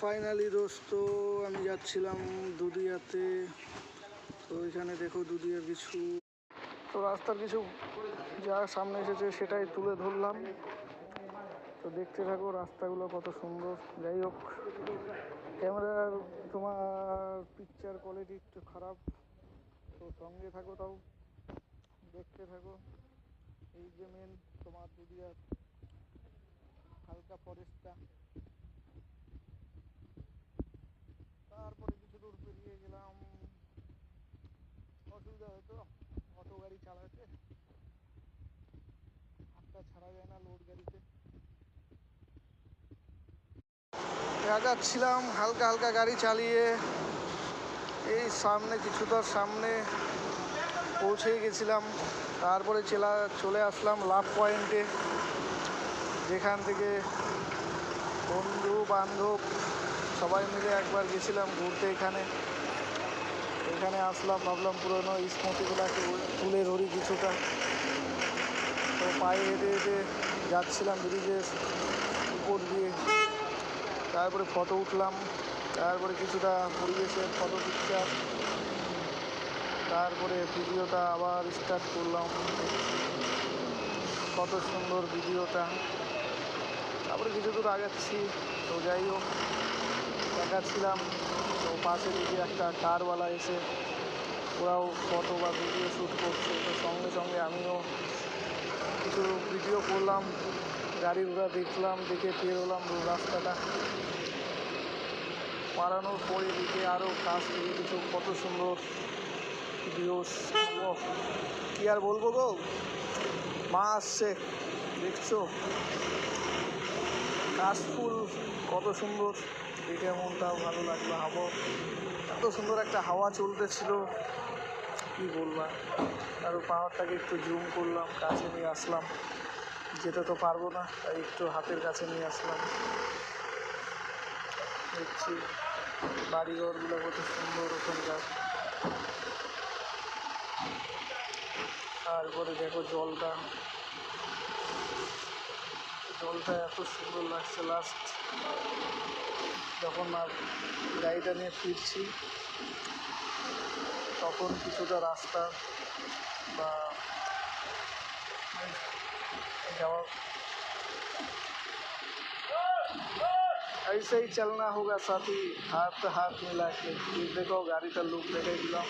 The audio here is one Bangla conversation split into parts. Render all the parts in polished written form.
ফাইনালি দোস্ত আমি যাচ্ছিলাম দুদিয়াতে। তো এখানে দেখো দুদিয়ার কিছু, তো রাস্তার কিছু যা সামনে এসেছে সেটাই তুলে ধরলাম। তো দেখতে থাকো রাস্তাগুলো কত সুন্দর। যাই হোক, ক্যামেরার তোমার পিকচার কোয়ালিটি একটু খারাপ, তো সঙ্গে থাকো, তাও দেখতে থাকো। এই যে মেন তোমার দুদিয়ার হালকা ফরেস্টটা। তারপরে কিছু দূর পেরিয়ে গেলাম, অসুবিধা হয়তো অটো গাড়ি চালাতে, হাতটা ছাড়া যায় না লোড গাড়িতে। আগাচ্ছিলাম হালকা হালকা গাড়ি চালিয়ে, এই সামনে কিছুটার সামনে পৌঁছে গেছিলাম। তারপরে চলে আসলাম লাভ পয়েন্টে, যেখান থেকে বন্ধু বান্ধব সবাই মিলে একবার গেছিলাম ঘুরতে। এখানে আসলাম, ভাবলাম পুরোনো স্মৃতিগুলোকে তুলে ধরি কিছুটা। তো পায়ে হেঁটে হেঁটে যাচ্ছিলাম ব্রিজের উপর দিয়ে। তারপরে ফটো উঠলাম, তারপরে কিছুটা পরিবেশের ফটো পিকচার, তারপরে ভিডিওটা আবার স্টার্ট করলাম। কত সুন্দর ভিডিওটা। তারপরে কিছু দূর আগাচ্ছি। তো যাই হোক, দেখাচ্ছিলাম, তো পাশে দিকে একটা কারওয়ালা এসে ওরাও ফটো বা ভিডিও শ্যুট করছে। তো সঙ্গে সঙ্গে আমিও কিছু ভিডিও করলাম, গাড়ি ঘোড়া দেখলাম, দেখে পেরোলাম রাস্তাটা। পারানোর পরে দিকে আরও কাছ থেকে কিছু কত সুন্দর ভিডিও। কি আর বলবো গো, মা আসছে দেখছো, কাশফুল কত সুন্দর, দেখে মনটাও ভালো লাগলো। এত সুন্দর একটা হাওয়া চলতেছিল, কি বলবা। আরও পাহাড়টাকে একটু জুম করলাম, কাছে নিয়ে আসলাম। যেতে তো পারবো না, তাই একটু হাতের কাছে নিয়ে আসলাম। দেখছি বাড়িঘরগুলো কত সুন্দর ওখানকার। তারপরে দেখো জলটা এত সুন্দর লাগছে। লাস্ট যখন গাড়িটা নিয়ে ফিরছি, তখন কিছুটা রাস্তা বা যাওয়া, ऐसे ही चलना होगा साथी, হাত মিলা के। দেখো গাড়িটার লুক দেখাই দিলাম।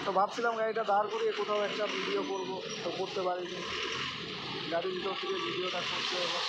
তো ভাবছিলাম গাড়িটা দাঁড় করিয়ে কোথাও একটা ভিডিও করবো, তো করতে পারিনি। গাড়ির ভিতর থেকে ভিডিওটা করতে হলো।